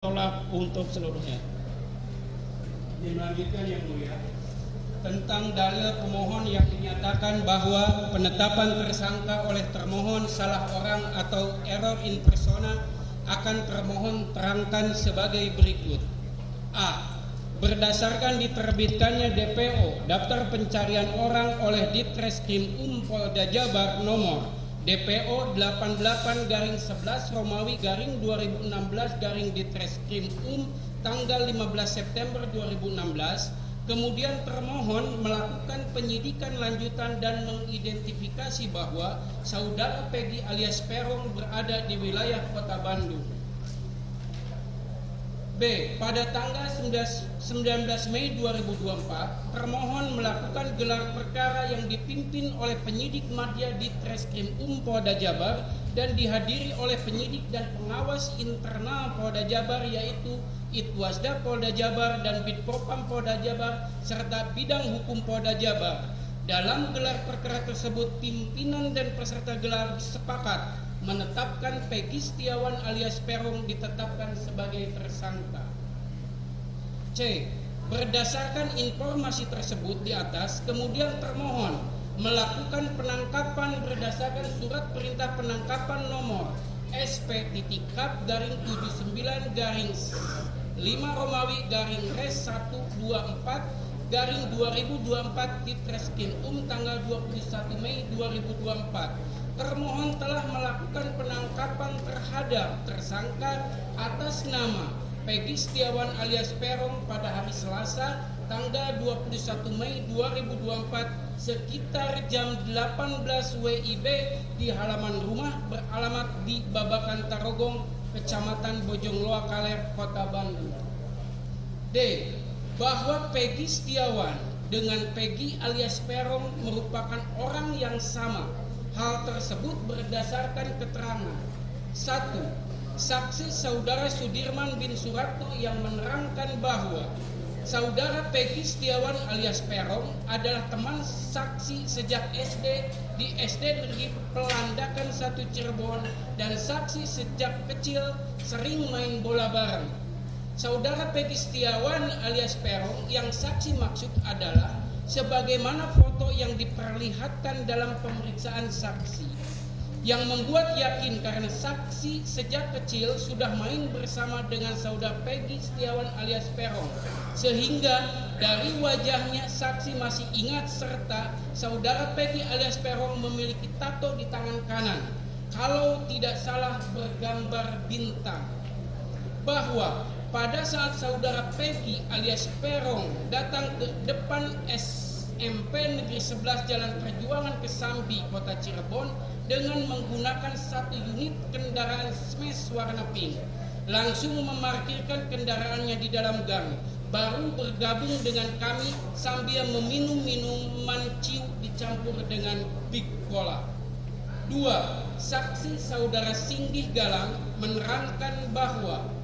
tolak untuk seluruhnya. Dilanjutkan yang mulia. Tentang dalil pemohon yang dinyatakan bahwa penetapan tersangka oleh termohon salah orang atau error in persona akan termohon terangkan sebagai berikut. A. Berdasarkan diterbitkannya DPO Daftar Pencarian Orang oleh Ditreskrim Polda Jabar nomor DPO 88-11 Ditreskrim tanggal 15 September 2016, kemudian termohon melakukan penyidikan lanjutan dan mengidentifikasi bahwa saudara Peggy alias Peron berada di wilayah Kota Bandung. B. Pada tanggal 19 Mei 2024, termohon melakukan gelar perkara yang dipimpin oleh penyidik madya Ditreskrim Polda Jabar dan dihadiri oleh penyidik dan pengawas internal Polda Jabar yaitu Itwasda Polda Jabar dan Bitpropam Polda Jabar serta bidang hukum Polda Jabar. Dalam gelar perkara tersebut, pimpinan dan peserta gelar sepakat menetapkan Peggy Setiawan alias Peron ditetapkan sebagai tersangka. C. Berdasarkan informasi tersebut di atas, kemudian termohon melakukan penangkapan berdasarkan surat perintah penangkapan nomor SP.5-Romawi-Res124-2024 Ditreskrim tanggal 21 Mei 2024. Termohon telah melakukan penangkapan terhadap tersangka atas nama Peggy Setiawan alias Peron pada hari Selasa tanggal 21 Mei 2024 sekitar jam 18 WIB di halaman rumah beralamat di Babakan Tarogong, Kecamatan Bojongloa Kaler, Kota Bandung. D. Bahwa Peggy Setiawan dengan Peggy alias Peron merupakan orang yang sama. Hal tersebut berdasarkan keterangan 1. Saksi saudara Sudirman bin Suratno yang menerangkan bahwa saudara Peggy Setiawan alias Peron adalah teman saksi sejak SD di SD Negeri Pelandakan 1 Cirebon dan saksi sejak kecil sering main bola bareng. Saudara Peggy Setiawan alias Peron yang saksi maksud adalah sebagaimana foto yang diperlihatkan dalam pemeriksaan saksi, yang membuat yakin karena saksi sejak kecil sudah main bersama dengan saudara Peggy Setiawan alias Peron, sehingga dari wajahnya saksi masih ingat serta saudara Peggy alias Peron memiliki tato di tangan kanan, kalau tidak salah bergambar bintang. Bahwa pada saat saudara Peggy alias Peron datang ke depan SMP Negeri 11 Jalan Perjuangan Kesambi, Kota Cirebon dengan menggunakan satu unit kendaraan smash warna pink, langsung memarkirkan kendaraannya di dalam gang, baru bergabung dengan kami sambil meminum minuman ciu dicampur dengan Big Cola. 2. Saksi saudara Singgih Galang menerangkan bahwa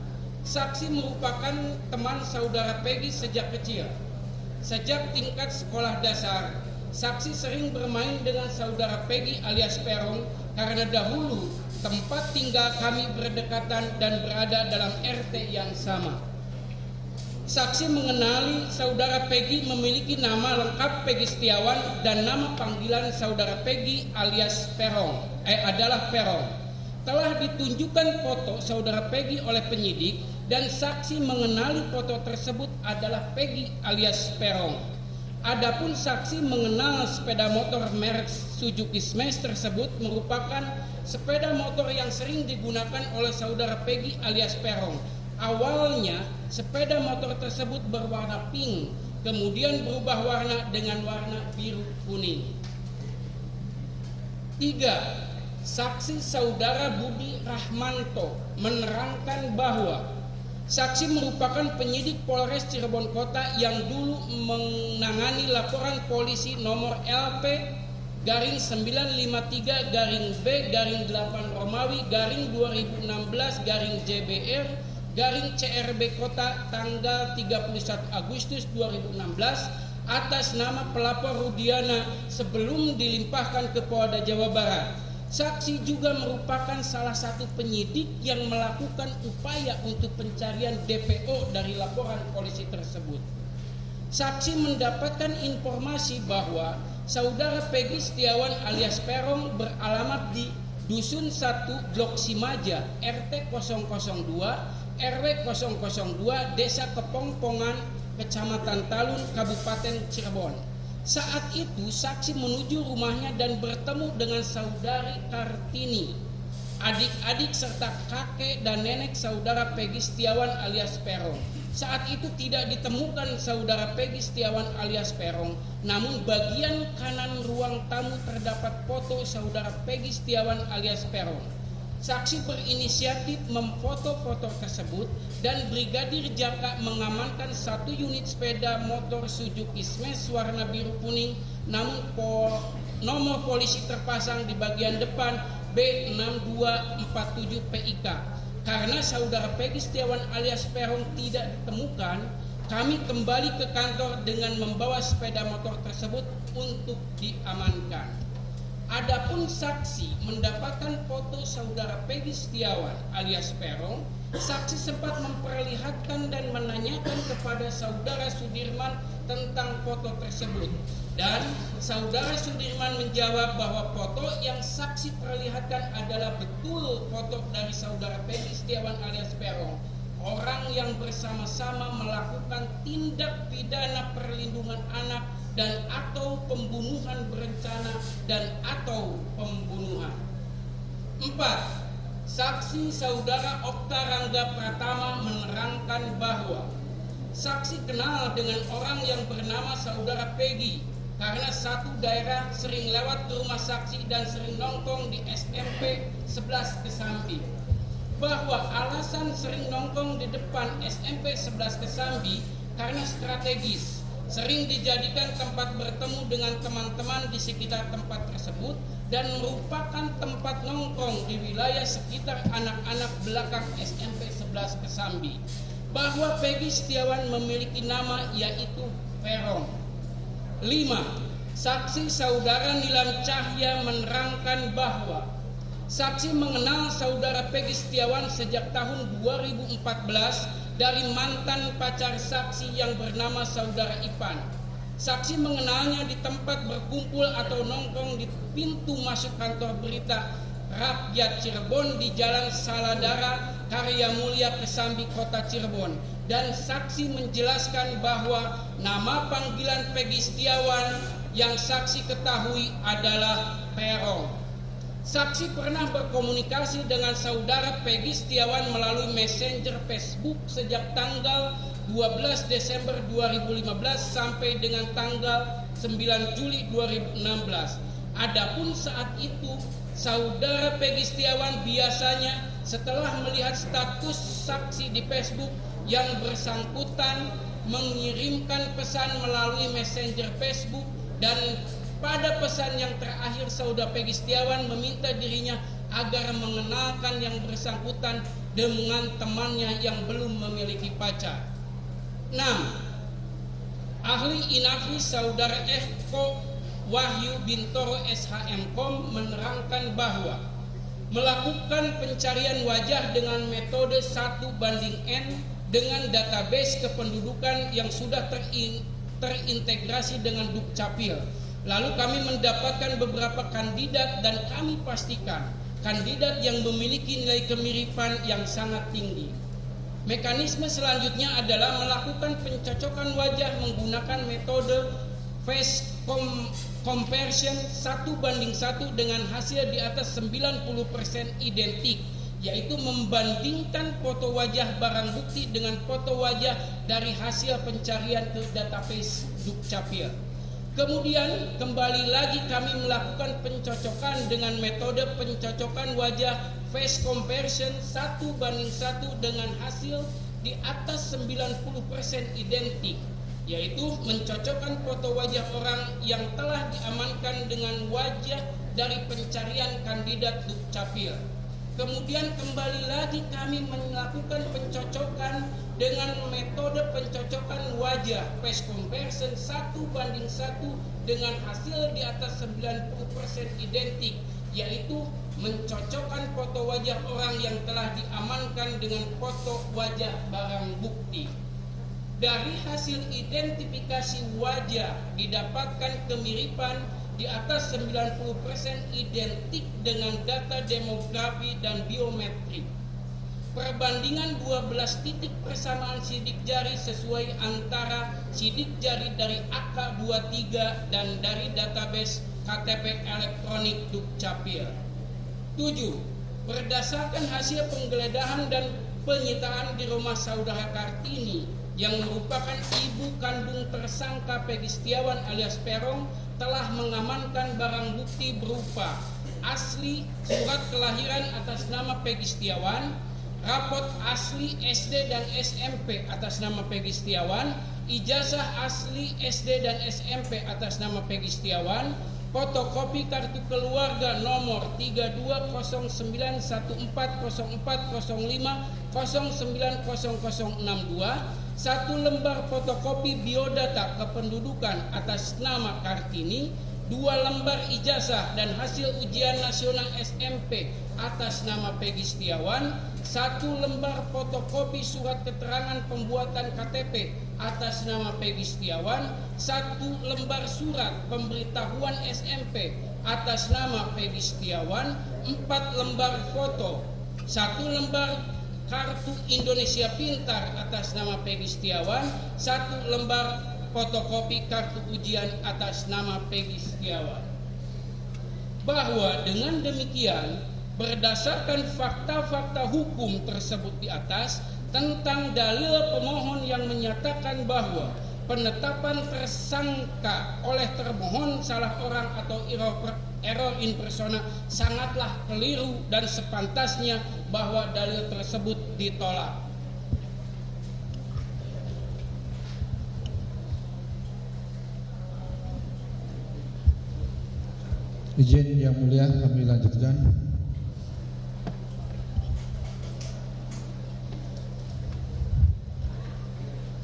saksi merupakan teman saudara Peggy sejak kecil. Sejak tingkat sekolah dasar, saksi sering bermain dengan saudara Peggy alias Peron karena dahulu tempat tinggal kami berdekatan dan berada dalam RT yang sama. Saksi mengenali saudara Peggy memiliki nama lengkap Peggy Setiawan dan nama panggilan saudara Peggy alias Peron adalah Peron. Telah ditunjukkan foto saudara Peggy oleh penyidik dan saksi mengenali foto tersebut adalah Peggy alias Peron. Adapun saksi mengenal sepeda motor merek Suzuki Smash tersebut merupakan sepeda motor yang sering digunakan oleh saudara Peggy alias Peron. Awalnya sepeda motor tersebut berwarna pink, kemudian berubah warna dengan warna biru kuning. 3. Saksi saudara Budi Rahmanto menerangkan bahwa saksi merupakan penyidik Polres Cirebon Kota yang dulu menangani laporan polisi nomor LP-953-B-8 Romawi-2016-JBR-CRB Kota tanggal 31 Agustus 2016 atas nama pelapor Rudiana sebelum dilimpahkan ke Polda Jawa Barat. Saksi juga merupakan salah satu penyidik yang melakukan upaya untuk pencarian DPO dari laporan polisi tersebut. Saksi mendapatkan informasi bahwa saudara Peggy Setiawan alias Peron beralamat di Dusun 1 Blok Simaja, RT 002, RW 002, Desa Kepongpongan, Kecamatan Talun, Kabupaten Cirebon. Saat itu saksi menuju rumahnya dan bertemu dengan saudari Kartini, adik-adik serta kakek dan nenek saudara Peggy Setiawan alias Peron. Saat itu tidak ditemukan saudara Peggy Setiawan alias Peron, namun bagian kanan ruang tamu terdapat foto saudara Peggy Setiawan alias Peron. Saksi berinisiatif memfoto foto tersebut dan Brigadir Jaka mengamankan 1 unit sepeda motor Suzuki Smash warna biru kuning, namun nomor polisi terpasang di bagian depan B6247 PIK. Karena saudara Peggy Setiawan alias Peron tidak ditemukan, kami kembali ke kantor dengan membawa sepeda motor tersebut untuk diamankan. Adapun saksi mendapatkan foto saudara Peggy Setiawan alias Peron, saksi sempat memperlihatkan dan menanyakan kepada saudara Sudirman tentang foto tersebut. Dan saudara Sudirman menjawab bahwa foto yang saksi perlihatkan adalah betul foto dari saudara Peggy Setiawan alias Peron, orang yang bersama-sama melakukan tindak pidana perlindungan anak dan atau pembunuhan berencana dan atau pembunuhan. 4. Saksi saudara Okta Rangga Pratama menerangkan bahwa saksi kenal dengan orang yang bernama saudara Peggy karena satu daerah, sering lewat ke rumah saksi dan sering nongkrong di SMP 11 Kesambi. Bahwa alasan sering nongkrong di depan SMP 11 Kesambi karena strategis, sering dijadikan tempat bertemu dengan teman-teman di sekitar tempat tersebut dan merupakan tempat nongkrong di wilayah sekitar anak-anak belakang SMP 11 Kesambi. Bahwa Peggy Setiawan memiliki nama yaitu Peron. 5. Saksi saudara Nilam Cahya menerangkan bahwa saksi mengenal saudara Peggy Setiawan sejak tahun 2014 dari mantan pacar saksi yang bernama saudara Ipan. Saksi mengenalnya di tempat berkumpul atau nongkrong di pintu masuk kantor berita Rakyat Cirebon di Jalan Saladara, Karya Mulia, Kesambi, Kota Cirebon. Dan saksi menjelaskan bahwa nama panggilan Peggy Setiawan yang saksi ketahui adalah Peron. Saksi pernah berkomunikasi dengan saudara Peggy Setiawan melalui messenger Facebook sejak tanggal 12 Desember 2015 sampai dengan tanggal 9 Juli 2016. Adapun saat itu, saudara Peggy Setiawan biasanya setelah melihat status saksi di Facebook yang bersangkutan mengirimkan pesan melalui messenger Facebook, dan pada pesan yang terakhir saudara Peggy Setiawan meminta dirinya agar mengenalkan yang bersangkutan dengan temannya yang belum memiliki pacar. 6. Ahli Inafis saudara Eko Wahyu Bintoro SHM.com menerangkan bahwa melakukan pencarian wajah dengan metode 1:N dengan database kependudukan yang sudah terintegrasi dengan Dukcapil. Lalu kami mendapatkan beberapa kandidat dan kami pastikan kandidat yang memiliki nilai kemiripan yang sangat tinggi. Mekanisme selanjutnya adalah melakukan pencocokan wajah menggunakan metode face comparison 1:1 dengan hasil di atas 90% identik, yaitu membandingkan foto wajah barang bukti dengan foto wajah dari hasil pencarian ke database Dukcapil. Kemudian kembali lagi kami melakukan pencocokan dengan metode pencocokan wajah face comparison 1:1 dengan hasil di atas 90% identik, yaitu mencocokkan foto wajah orang yang telah diamankan dengan wajah dari pencarian kandidat Dukcapil. Kemudian kembali lagi kami melakukan pencocokan dengan metode pencocokan wajah face comparison 1:1 dengan hasil di atas 90% identik, yaitu mencocokkan foto wajah orang yang telah diamankan dengan foto wajah barang bukti. Dari hasil identifikasi wajah didapatkan kemiripan di atas 90% identik dengan data demografi dan biometrik. Perbandingan 12 titik persamaan sidik jari sesuai antara sidik jari dari AK23 dan dari database KTP elektronik Dukcapil. 7. Berdasarkan hasil penggeledahan dan penyitaan di rumah saudara Kartini yang merupakan ibu kandung tersangka Peggy Setiawan alias Peron, telah mengamankan barang bukti berupa asli surat kelahiran atas nama Peggy Setiawan, rapot asli SD dan SMP atas nama Peggy Setiawan, ijazah asli SD dan SMP atas nama Peggy Setiawan, fotokopi kartu keluarga nomor 3291404050900062, satu lembar fotokopi biodata kependudukan atas nama Kartini, 2 lembar ijazah dan hasil ujian nasional SMP atas nama Peggy Setiawan, 1 lembar fotokopi surat keterangan pembuatan KTP atas nama Peggy Setiawan, 1 lembar surat pemberitahuan SMP atas nama Peggy Setiawan, 4 lembar foto, 1 lembar kartu Indonesia Pintar atas nama Peggy Setiawan, 1 lembar fotokopi kartu ujian atas nama Peggy Setiawan. Bahwa dengan demikian, berdasarkan fakta-fakta hukum tersebut di atas tentang dalil pemohon yang menyatakan bahwa penetapan tersangka oleh termohon salah orang atau error in persona sangatlah keliru dan sepantasnya bahwa dalil tersebut ditolak. Izin yang mulia kami lanjutkan.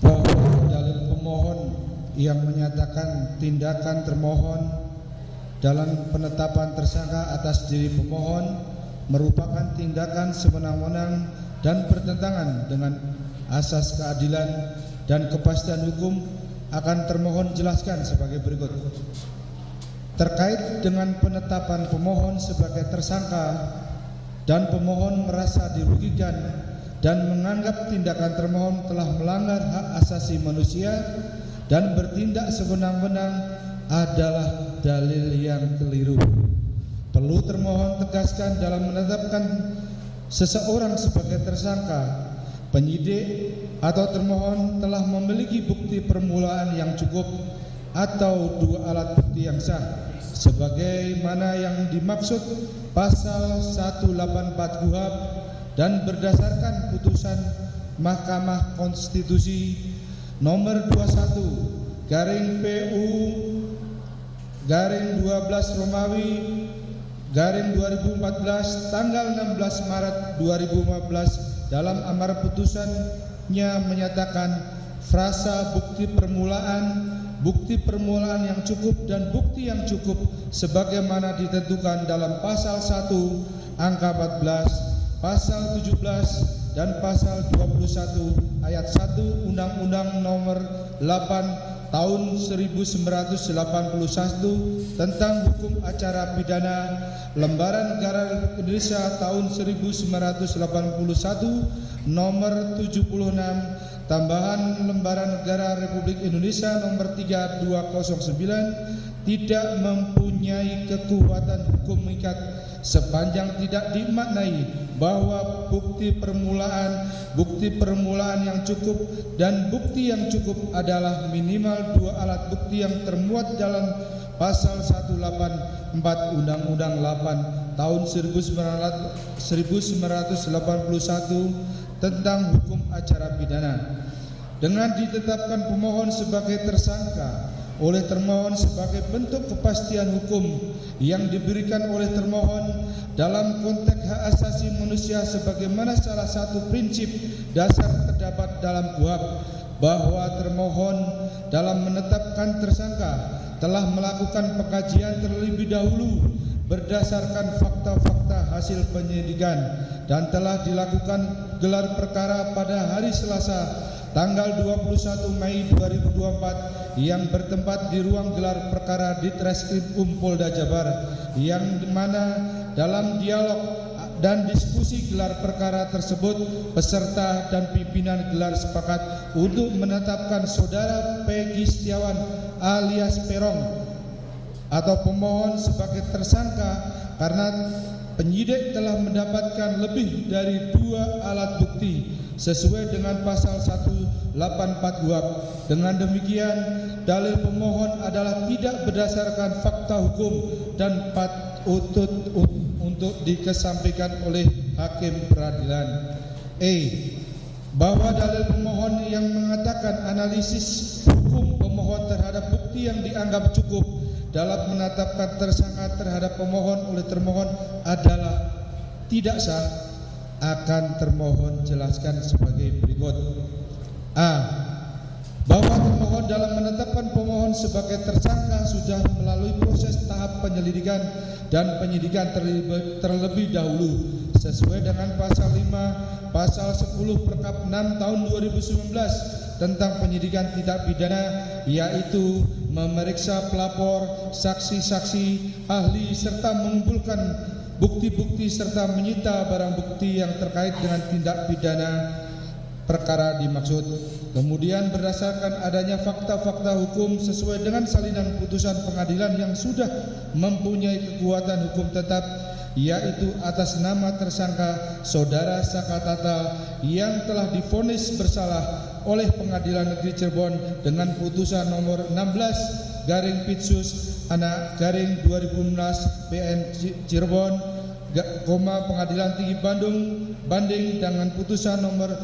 Bahwa dalil pemohon yang menyatakan tindakan termohon dalam penetapan tersangka atas diri pemohon merupakan tindakan sewenang-wenang dan bertentangan dengan asas keadilan dan kepastian hukum akan termohon jelaskan sebagai berikut. Terkait dengan penetapan pemohon sebagai tersangka dan pemohon merasa dirugikan dan menganggap tindakan termohon telah melanggar hak asasi manusia dan bertindak sewenang-wenang adalah dalil yang keliru. Perlu termohon tegaskan dalam menetapkan seseorang sebagai tersangka, penyidik atau termohon telah memiliki bukti permulaan yang cukup atau 2 alat bukti yang sah sebagaimana yang dimaksud pasal 184 KUHP dan berdasarkan putusan Mahkamah Konstitusi nomor 21 garing PU garing 12 Romawi garing 2014 tanggal 16 Maret 2015 dalam amar putusannya menyatakan frasa bukti permulaan yang cukup dan bukti yang cukup sebagaimana ditentukan dalam pasal 1 angka 14, pasal 17 dan pasal 21 ayat 1 Undang-Undang nomor 8 tahun 1981 tentang hukum acara pidana, Lembaran Negara Republik Indonesia tahun 1981 nomor 76 tambahan Lembaran Negara Republik Indonesia nomor 3209 tidak mempunyai kekuatan hukum mengikat sepanjang tidak dimaknai bahwa bukti permulaan yang cukup dan bukti yang cukup adalah minimal 2 alat bukti yang termuat dalam pasal 184 Undang-Undang 8 tahun 1981 tentang hukum acara pidana. Dengan ditetapkan pemohon sebagai tersangka oleh termohon sebagai bentuk kepastian hukum yang diberikan oleh termohon dalam konteks hak asasi manusia sebagaimana salah satu prinsip dasar terdapat dalam KUHP, bahwa termohon dalam menetapkan tersangka telah melakukan pengkajian terlebih dahulu berdasarkan fakta-fakta hasil penyidikan dan telah dilakukan gelar perkara pada hari Selasa tanggal 21 Mei 2024 yang bertempat di ruang gelar perkara di Treskrim Polda Jabar, yang mana dalam dialog dan diskusi gelar perkara tersebut peserta dan pimpinan gelar sepakat untuk menetapkan saudara Peggy Setiawan alias Peron atau pemohon sebagai tersangka karena penyidik telah mendapatkan lebih dari 2 alat bukti sesuai dengan pasal 184 KUHP. Dengan demikian, dalil pemohon adalah tidak berdasarkan fakta hukum dan patut untuk dikesampingkan oleh hakim peradilan. Bahwa dalil pemohon yang mengatakan analisis hukum pemohon terhadap bukti yang dianggap cukup dalam menetapkan tersangka terhadap pemohon oleh termohon adalah tidak sah, akan termohon jelaskan sebagai berikut. Bahwa termohon dalam menetapkan pemohon sebagai tersangka sudah melalui proses tahap penyelidikan dan penyidikan terlebih dahulu sesuai dengan pasal 5, pasal 10 Perkap 6 tahun 2019 tentang penyidikan tindak pidana, yaitu memeriksa pelapor, saksi-saksi, ahli serta mengumpulkan bukti-bukti serta menyita barang bukti yang terkait dengan tindak pidana perkara dimaksud. Kemudian berdasarkan adanya fakta-fakta hukum sesuai dengan salinan putusan pengadilan yang sudah mempunyai kekuatan hukum tetap, yaitu atas nama tersangka Saudara Sakatata yang telah divonis bersalah oleh Pengadilan Negeri Cirebon dengan putusan nomor 16/Pidsus/2016 PN Cirebon, Pengadilan Tinggi Bandung banding dengan putusan nomor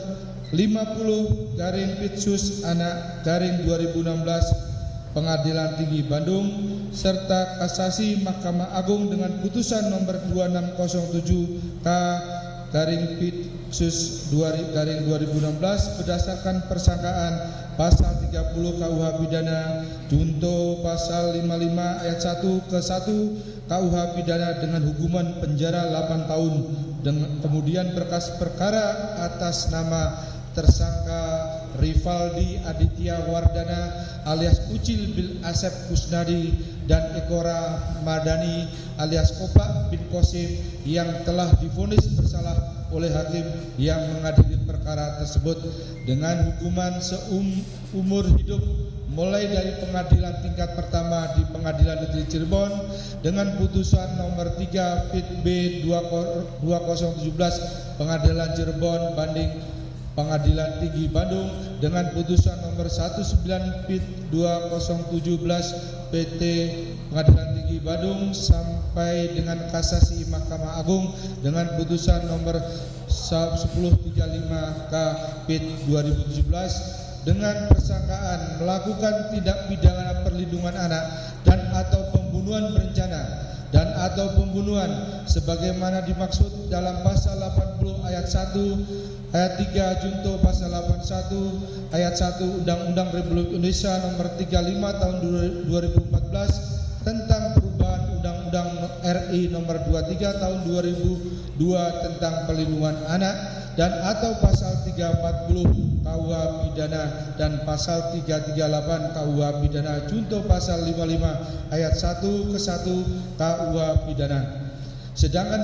50/Pidsus/2016 Pengadilan Tinggi Bandung, serta kasasi Mahkamah Agung dengan putusan nomor 2607K/Pidsus/2016 berdasarkan persangkaan pasal 30 KUH Pidana junto pasal 55 ayat 1 ke 1 KUH Pidana dengan hukuman penjara 8 tahun. Kemudian berkas perkara atas nama tersangka Rivaldi Aditya Wardana alias Ucil bin Asep Kusnadi dan Ekora Madani alias Kopak bin Kosim yang telah divonis bersalah oleh hakim yang mengadili perkara tersebut dengan hukuman seumur hidup mulai dari pengadilan tingkat pertama di Pengadilan Negeri Cirebon dengan putusan nomor 3 Pid B 2017 Pengadilan Cirebon banding Pengadilan Tinggi Bandung dengan putusan nomor 19 Pid 2017 PT Pengadilan Tinggi Bandung sampai dengan kasasi Mahkamah Agung dengan putusan nomor 1035 K Pid 2017 dengan persangkaan melakukan tindak pidana perlindungan anak dan atau pembunuhan berencana dan atau pembunuhan sebagaimana dimaksud dalam pasal 80 ayat 1 ayat 3 junto pasal 81 ayat 1 Undang-Undang Republik Indonesia nomor 35 tahun 2014 tentang perubahan Undang-Undang RI nomor 23 tahun 2002 tentang perlindungan anak dan atau pasal 340 KUH Pidana dan pasal 338 KUH Pidana junto pasal 55 ayat 1 ke 1 KUH Pidana. Sedangkan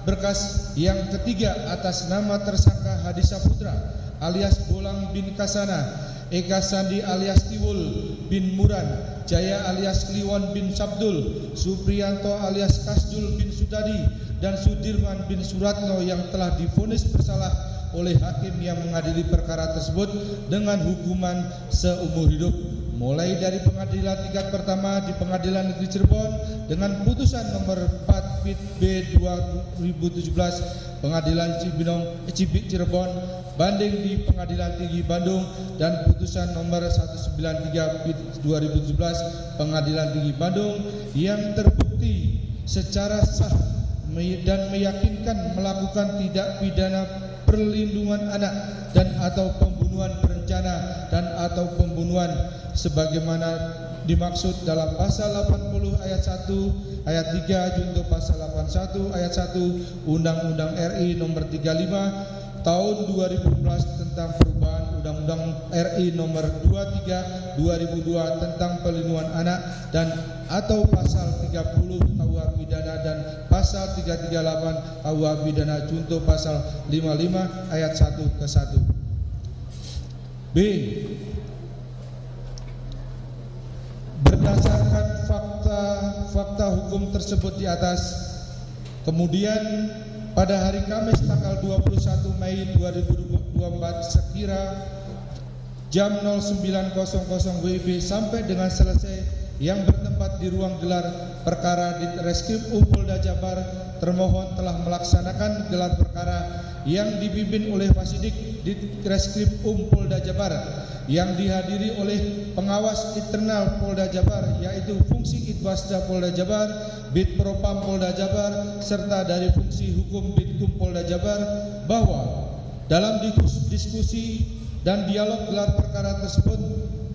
berkas yang ketiga atas nama tersangka Hadi Saputra alias Bolang bin Kasana, Eka Sandi alias Tiwul bin Muran, Jaya alias Kliwon bin Sabdul, Supriyanto alias Kasdul bin Sudadi, dan Sudirman bin Suratno yang telah divonis bersalah oleh hakim yang mengadili perkara tersebut dengan hukuman seumur hidup mulai dari pengadilan tingkat pertama di Pengadilan Negeri Cirebon dengan putusan nomor 4 Pid B 2017 Pengadilan Cibik Cirebon banding di Pengadilan Tinggi Bandung dan putusan nomor 193 Pid 2017 Pengadilan Tinggi Bandung yang terbukti secara sah dan meyakinkan melakukan tindak pidana perlindungan anak dan atau pembunuhan berencana dan atau pembunuhan sebagaimana dimaksud dalam pasal 80 ayat 1 ayat 3 junto pasal 81 ayat 1 Undang-Undang RI nomor 35 tahun 2011 tentang perubahan Undang-Undang RI nomor 23 2002 tentang perlindungan anak dan atau pasal 30 KUH pidana dan pasal 338 KUH pidana junto pasal 55 ayat 1 ke 1. B. Berdasarkan fakta hukum tersebut di atas, kemudian pada hari Kamis tanggal 21 Mei 2024 sekira jam 09.00 WIB sampai dengan selesai yang bertempat di ruang gelar perkara di Reskrim Polda Jabar, termohon telah melaksanakan gelar perkara yang dipimpin oleh Fasidik di Reskrim Polda Jabar yang dihadiri oleh pengawas internal Polda Jabar yaitu fungsi Itwasda Polda Jabar, Bid Propam Polda Jabar serta dari fungsi hukum Bidkum Polda Jabar, bahwa dalam diskusi dan dialog gelar perkara tersebut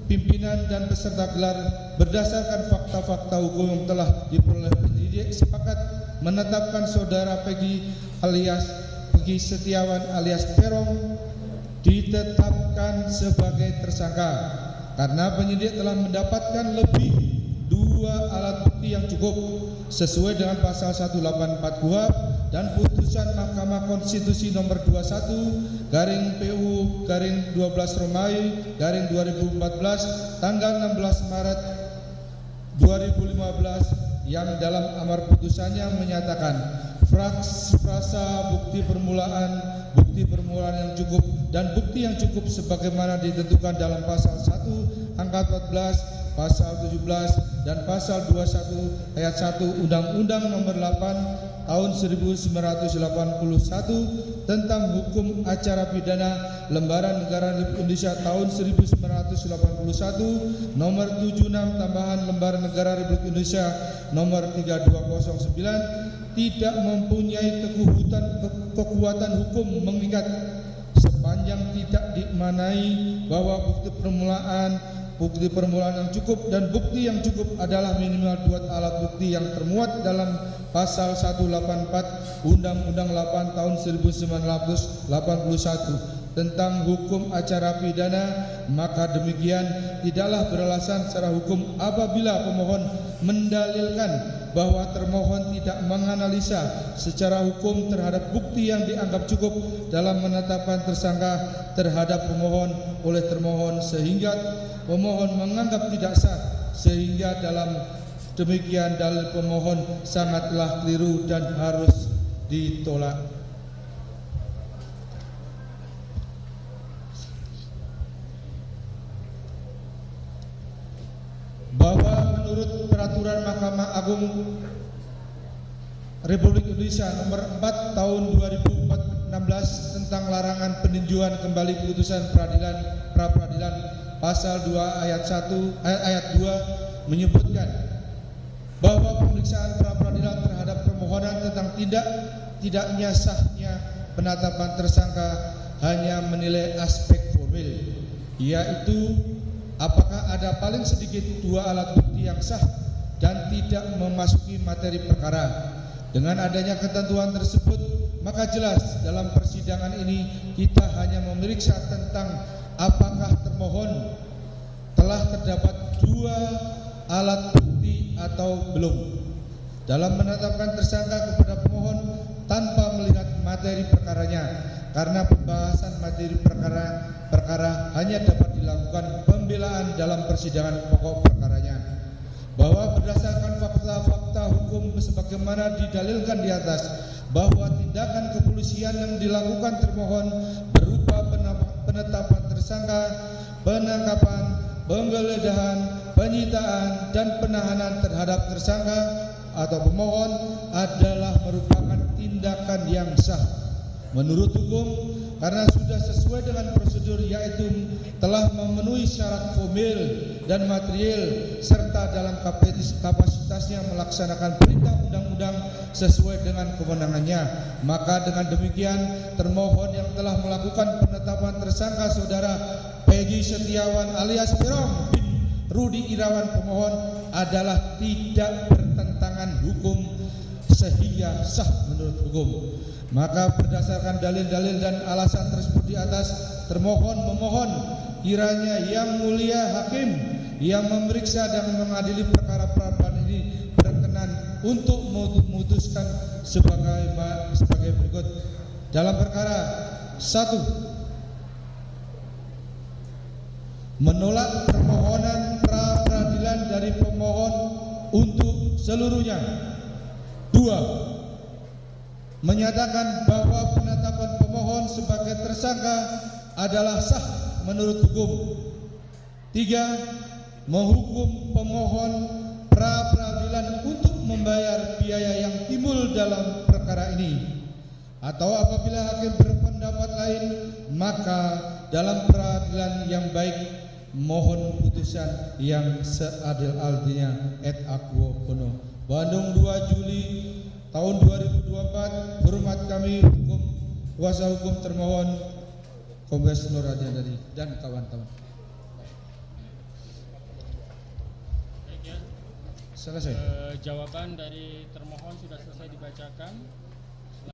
pimpinan dan peserta gelar berdasarkan fakta-fakta hukum yang telah diperoleh penyidik sepakat menetapkan saudara Peggy Setiawan alias Peron ditetapkan sebagai tersangka karena penyidik telah mendapatkan lebih 2 alat bukti yang cukup sesuai dengan pasal 184 KUHP dan putusan Mahkamah Konstitusi nomor 21 PU 12 Romawi 2014 tanggal 16 Maret 2015 yang dalam amar putusannya menyatakan frasa bukti permulaan yang cukup dan bukti yang cukup sebagaimana ditentukan dalam pasal 1 angka 14, pasal 17 dan pasal 21 ayat 1 Undang-Undang nomor 8 tahun 1981 tentang hukum acara pidana Lembaran Negara Republik Indonesia tahun 1981 nomor 76 tambahan Lembaran Negara Republik Indonesia nomor 3209 tidak mempunyai kekuatan hukum mengikat sepanjang tidak dimaknai bahwa bukti permulaan yang cukup dan bukti yang cukup adalah minimal 2 alat bukti yang termuat dalam pasal 184 Undang-Undang 8 tahun 1981 tentang hukum acara pidana, maka demikian tidaklah beralasan secara hukum apabila pemohon mendalilkan bahwa termohon tidak menganalisa secara hukum terhadap bukti yang dianggap cukup dalam menetapkan tersangka terhadap pemohon oleh termohon sehingga pemohon menganggap tidak sah, sehingga dalam demikian dalil pemohon sangatlah keliru dan harus ditolak. Bahwa menurut peraturan Mahkamah Agung Republik Indonesia nomor 4 tahun 2016 tentang larangan peninjauan kembali putusan pra peradilan pasal 2 ayat 2 menyebutkan bahwa pemeriksaan pra peradilan terhadap permohonan tentang tidaknya sahnya penetapan tersangka hanya menilai aspek formil, yaitu apakah ada paling sedikit 2 alat bukti yang sah dan tidak memasuki materi perkara. Dengan adanya ketentuan tersebut, maka jelas dalam persidangan ini kita hanya memeriksa tentang apakah termohon telah terdapat 2 alat bukti atau belum dalam menetapkan tersangka kepada pemohon tanpa melihat materi perkaranya, karena pembahasan materi perkara hanya dapat dilakukan pembelaan dalam persidangan pokok perkaranya. Bahwa berdasarkan fakta-fakta hukum sebagaimana didalilkan di atas, bahwa tindakan kepolisian yang dilakukan termohon berupa penetapan tersangka, penangkapan, penggeledahan, penyitaan dan penahanan terhadap tersangka atau pemohon adalah merupakan tindakan yang sah. Menurut hukum, karena sudah sesuai dengan prosedur, yaitu telah memenuhi syarat formil dan material serta dalam kapasitasnya melaksanakan perintah undang-undang sesuai dengan kewenangannya. Maka dengan demikian termohon yang telah melakukan penetapan tersangka saudara Peggy Setiawan alias Peron bin Rudi Irawan pemohon adalah tidak bertentangan hukum sehingga sah menurut hukum. Maka berdasarkan dalil-dalil dan alasan tersebut di atas, termohon memohon kiranya Yang Mulia Hakim yang memeriksa dan mengadili perkara peradilan ini berkenan untuk memutuskan sebagai berikut. Dalam perkara 1, menolak permohonan pra peradilan dari pemohon untuk seluruhnya. 2, menyatakan bahwa penetapan pemohon sebagai tersangka adalah sah menurut hukum. 3, menghukum pemohon pra peradilan untuk membayar biaya yang timbul dalam perkara ini, atau apabila hakim berpendapat lain, maka dalam peradilan yang baik mohon putusan yang seadil-adilnya et aquo bono. Bandung 2 Juli tahun 2024. Hormat kami kuasa hukum termohon Kombes Nur Adiandari dan kawan-kawan. Selesai. Jawaban dari termohon sudah selesai dibacakan.